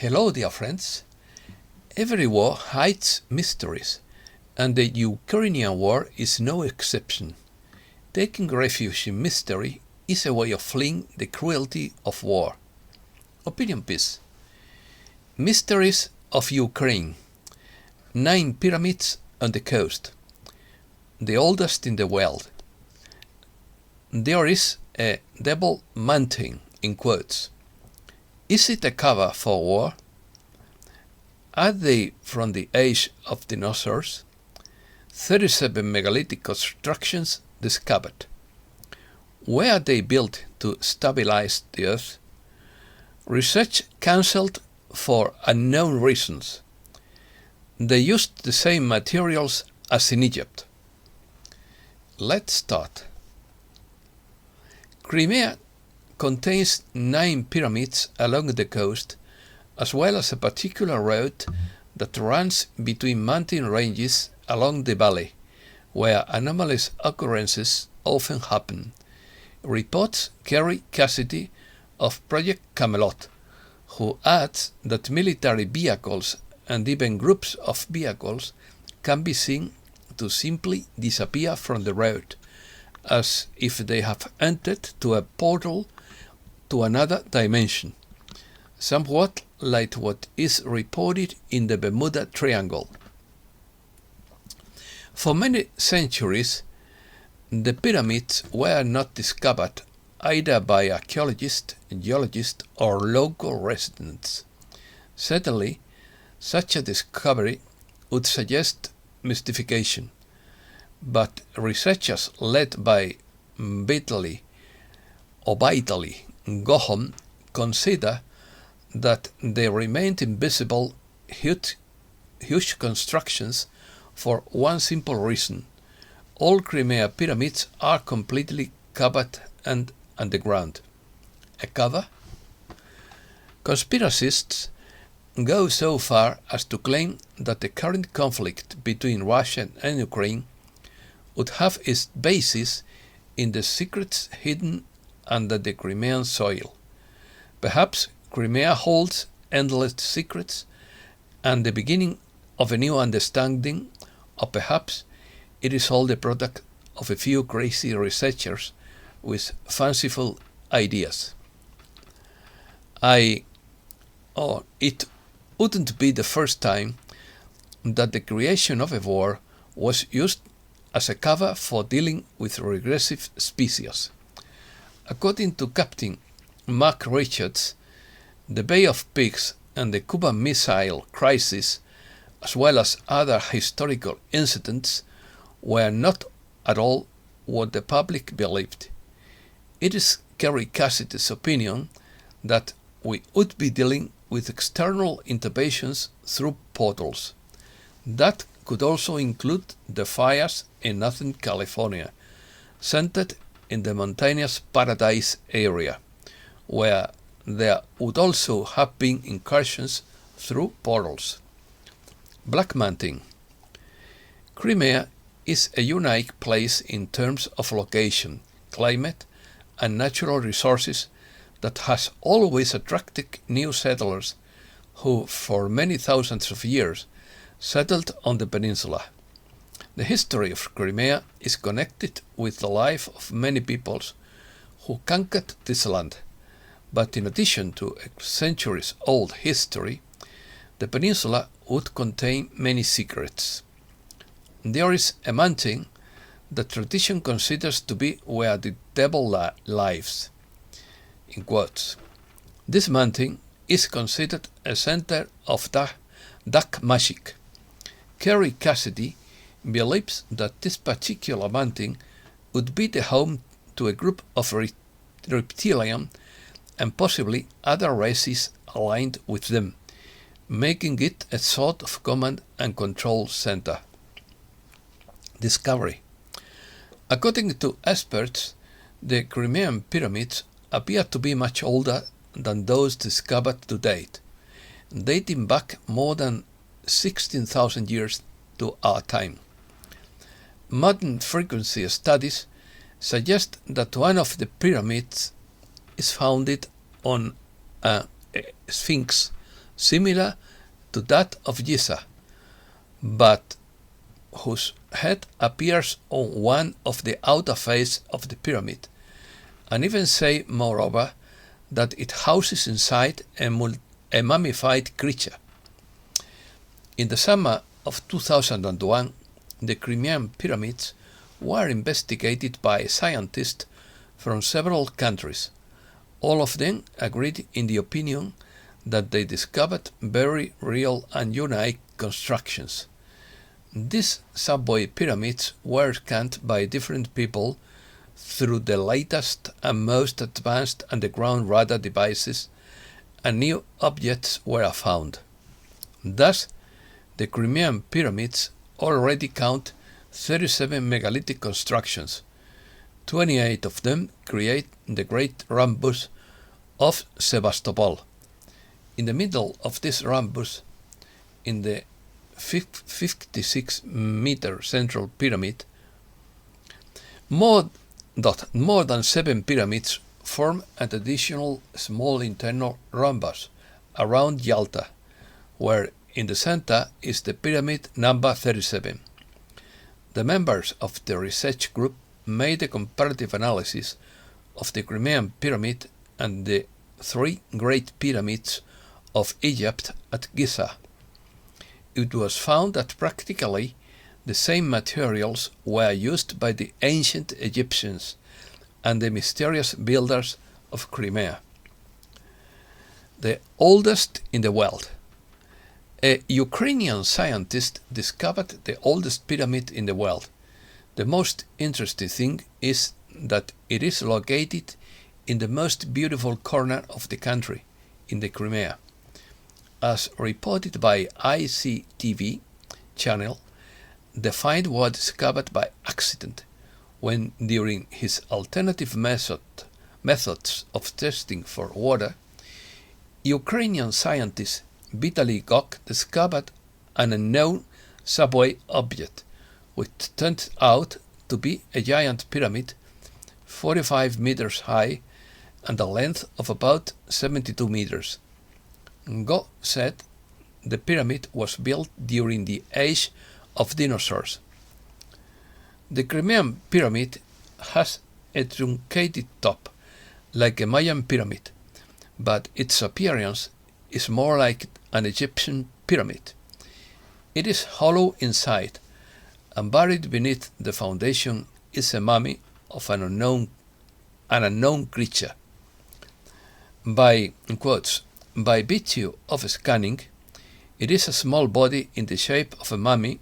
Hello, dear friends. Every war hides mysteries, and the Ukrainian war is no exception. Taking refuge in mystery is a way of fleeing the cruelty of war. Opinion piece. Mysteries of Ukraine. 9 pyramids on the coast. The oldest in the world. There is a double mountain, in quotes. Is it a cover for war? Are they from the age of dinosaurs? 37 megalithic constructions discovered. Were they built to stabilize the earth? Research cancelled for unknown reasons. They used the same materials as in Egypt. Let's start. Crimea contains 9 pyramids along the coast, as well as a particular road that runs between mountain ranges along the valley, where anomalous occurrences often happen. Reports carry Cassidy of Project Camelot, who adds that military vehicles and even groups of vehicles can be seen to simply disappear from the road, as if they have entered to a portal to another dimension, somewhat like what is reported in the Bermuda Triangle. For many centuries, the pyramids were not discovered either by archaeologists, geologists, or local residents. Certainly, such a discovery would suggest mystification, but researchers led by Vitaly Gohom consider that they remained invisible huge constructions for one simple reason: all Crimean pyramids are completely covered and underground. A cover? Conspiracists go so far as to claim that the current conflict between Russia and Ukraine would have its basis in the secrets hidden under the Crimean soil. Perhaps Crimea holds endless secrets and the beginning of a new understanding, or perhaps it is all the product of a few crazy researchers with fanciful ideas. It wouldn't be the first time that the creation of a war was used as a cover for dealing with regressive species. According to Captain Mark Richards, the Bay of Pigs and the Cuban Missile Crisis, as well as other historical incidents, were not at all what the public believed. It is Kerry Cassidy's opinion that we would be dealing with external interventions through portals. That could also include the fires in Northern California, centered in the mountainous Paradise area, where there would also have been incursions through portals. Black Mountain. Crimea is a unique place in terms of location, climate, and natural resources that has always attracted new settlers who, for many thousands of years, settled on the peninsula. The history of Crimea is connected with the life of many peoples who conquered this land, but in addition to a centuries-old history, the peninsula would contain many secrets. There is a mountain that tradition considers to be where the devil lives. In quotes. This mountain is considered a center of dark magic. Kerry Cassidy believes that this particular mountain would be the home to a group of reptilian and possibly other races aligned with them, making it a sort of command and control center. Discovery. According to experts, the Crimean Pyramids appear to be much older than those discovered to date, dating back more than 16,000 years to our time. Modern frequency studies suggest that one of the pyramids is founded on a sphinx similar to that of Giza, but whose head appears on one of the outer face of the pyramid, and even say, moreover, that it houses inside a mummified creature. In the summer of 2001, the Crimean Pyramids were investigated by scientists from several countries. All of them agreed in the opinion that they discovered very real and unique constructions. These subway pyramids were scanned by different people through the latest and most advanced underground radar devices, and new objects were found. Thus, the Crimean Pyramids already count 37 megalithic constructions. 28 of them create the Great Rhombus of Sevastopol. In the middle of this rhombus, in the 56-meter central pyramid, more than 7 pyramids form an additional small internal rhombus around Yalta, where in the center is the pyramid number 37. The members of the research group made a comparative analysis of the Crimean Pyramid and the 3 Great Pyramids of Egypt at Giza. It was found that practically the same materials were used by the ancient Egyptians and the mysterious builders of Crimea. The oldest in the world. A Ukrainian scientist discovered the oldest pyramid in the world. The most interesting thing is that it is located in the most beautiful corner of the country, in the Crimea. As reported by ICTV channel, the find was discovered by accident when, during his alternative methods of testing for water, Ukrainian scientist Vitaly Gok discovered an unknown subway object, which turned out to be a giant pyramid 45 meters high and a length of about 72 meters. Gok said the pyramid was built during the age of dinosaurs. The Crimean Pyramid has a truncated top, like a Mayan pyramid, but its appearance is more like an Egyptian pyramid. It is hollow inside, and buried beneath the foundation is a mummy of an unknown creature. By virtue of scanning, it is a small body in the shape of a mummy,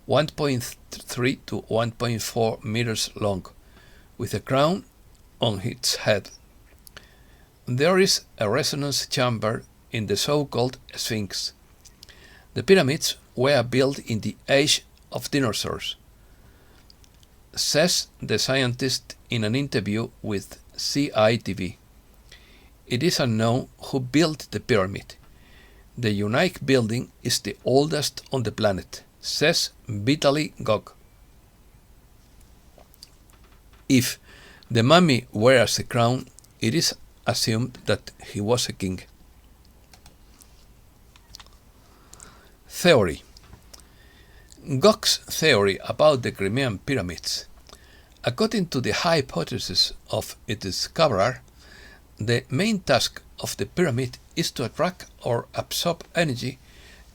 1.3 to 1.4 meters long, with a crown on its head. There is a resonance chamber in the so-called Sphinx. The pyramids were built in the age of dinosaurs, says the scientist in an interview with CITV. It is unknown who built the pyramid. The unique building is the oldest on the planet, says Vitaly Gok. If the mummy wears a crown, it is assumed that he was a king. Theory. Gok's theory about the Crimean Pyramids. According to the hypothesis of its discoverer, the main task of the pyramid is to attract or absorb energy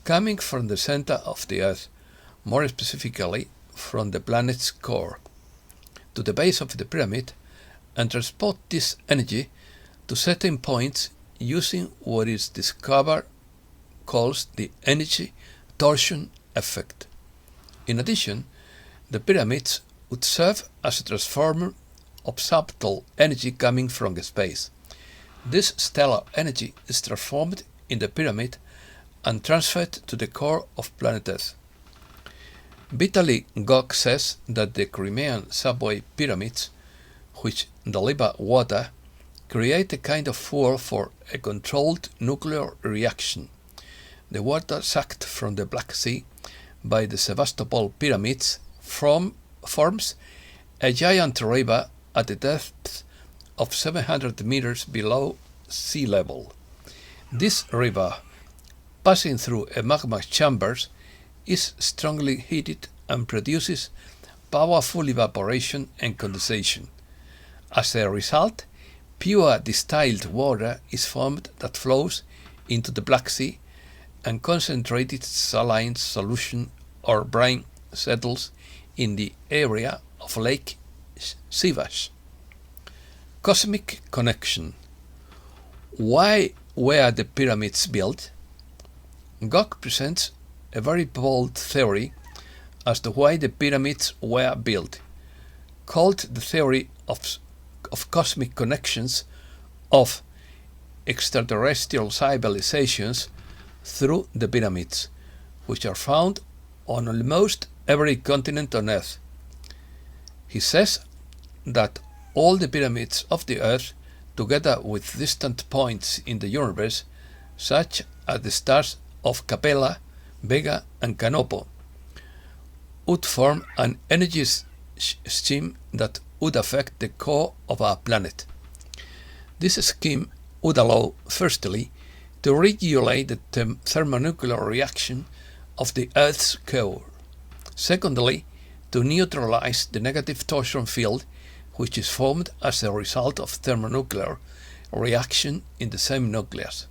coming from the center of the Earth, more specifically from the planet's core, to the base of the pyramid, and transport this energy to certain points using what its discoverer calls the energy torsion effect. In addition, the pyramids would serve as a transformer of subtle energy coming from space. This stellar energy is transformed in the pyramid and transferred to the core of planet Earth. Vitaly Gok says that the Crimean subway pyramids, which deliver water, create a kind of fuel for a controlled nuclear reaction. The water sucked from the Black Sea by the Sevastopol pyramids forms a giant river at a depth of 700 meters below sea level. This river passing through a magma chambers, is strongly heated and produces powerful evaporation and condensation. As a result, pure distilled water is formed that flows into the Black Sea, and concentrated saline solution or brine settles in the area of Lake Sivash. Cosmic connection. Why were the pyramids built? Gog presents a very bold theory as to why the pyramids were built, called the theory of cosmic connections of extraterrestrial civilizations through the pyramids, which are found on almost every continent on Earth. He says that all the pyramids of the Earth, together with distant points in the universe, such as the stars of Capella, Vega and Canopo, would form an energy scheme that would affect the core of our planet. This scheme would allow, firstly, to regulate the thermonuclear reaction of the Earth's core. Secondly, to neutralize the negative torsion field which is formed as a result of thermonuclear reaction in the same nucleus.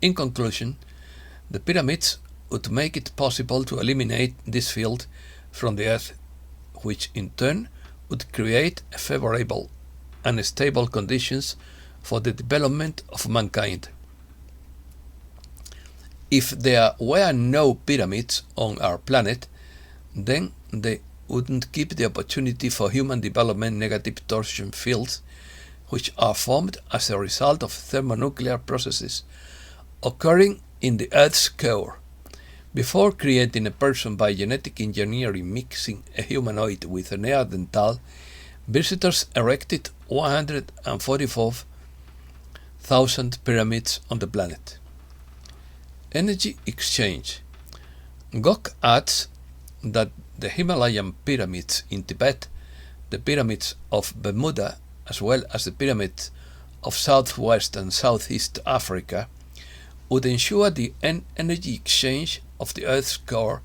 In conclusion, the pyramids would make it possible to eliminate this field from the Earth, which in turn would create favorable and stable conditions for the development of mankind. If there were no pyramids on our planet, then they wouldn't give the opportunity for human development negative torsion fields, which are formed as a result of thermonuclear processes occurring in the Earth's core. Before creating a person by genetic engineering mixing a humanoid with a Neanderthal, visitors erected 144,000 pyramids on the planet. Energy exchange. Gog adds that the Himalayan pyramids in Tibet, the pyramids of Bermuda, as well as the pyramids of Southwest and Southeast Africa, would ensure the energy exchange of the Earth's core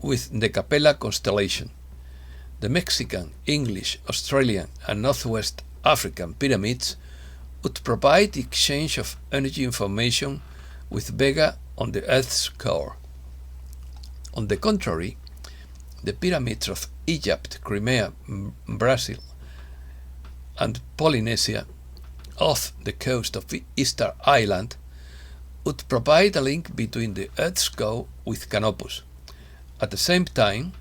with the Capella constellation. The Mexican, English, Australian and Northwest African pyramids would provide the exchange of energy information with Vega on the Earth's core. On the contrary, the pyramids of Egypt, Crimea, Brazil, and Polynesia off the coast of Easter Island would provide a link between the Earth's core with Canopus. At the same time,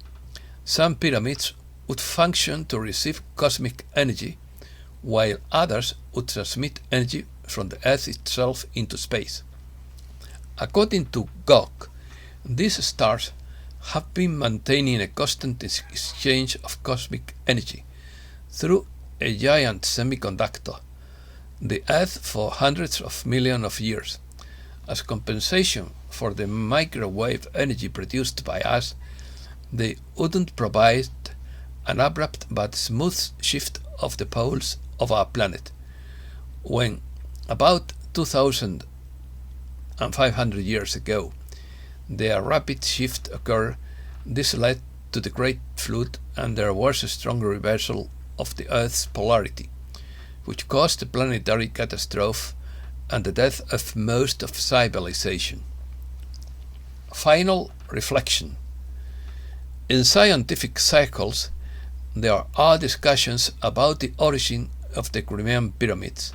some pyramids would function to receive cosmic energy, while others would transmit energy from the Earth itself into space. According to Gog, these stars have been maintaining a constant exchange of cosmic energy through a giant semiconductor, the Earth, for hundreds of millions of years. As compensation for the microwave energy produced by us, they wouldn't provide an abrupt but smooth shift of the poles of our planet. When, about 2,500 years ago, their rapid shift occurred, this led to the Great Flood, and there was a strong reversal of the Earth's polarity, which caused a planetary catastrophe and the death of most of civilization. Final reflection. In scientific circles, there are discussions about the origin of the Crimean Pyramids.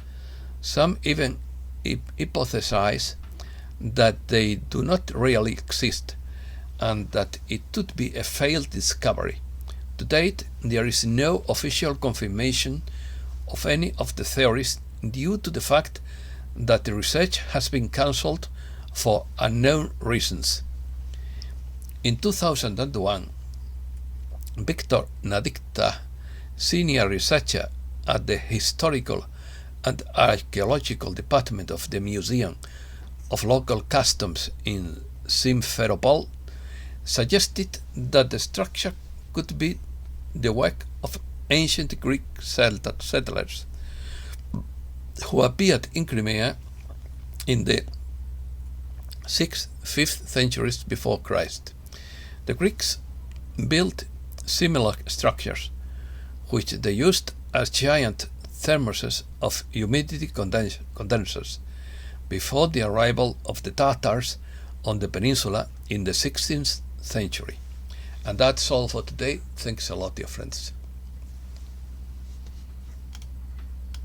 Some even hypothesize that they do not really exist, and that it could be a failed discovery. To date, there is no official confirmation of any of the theories due to the fact that the research has been cancelled for unknown reasons. In 2001, Victor Nadikta, senior researcher at the Historical and Archaeological Department of the Museum of Local Customs in Simferopol, suggested that the structure could be the work of ancient Greek settlers who appeared in Crimea in the 6th, 5th centuries before Christ. The Greeks built similar structures, which they used as giant thermoses of humidity condensers before the arrival of the Tatars on the peninsula in the 16th century. And that's all for today. Thanks a lot, dear friends.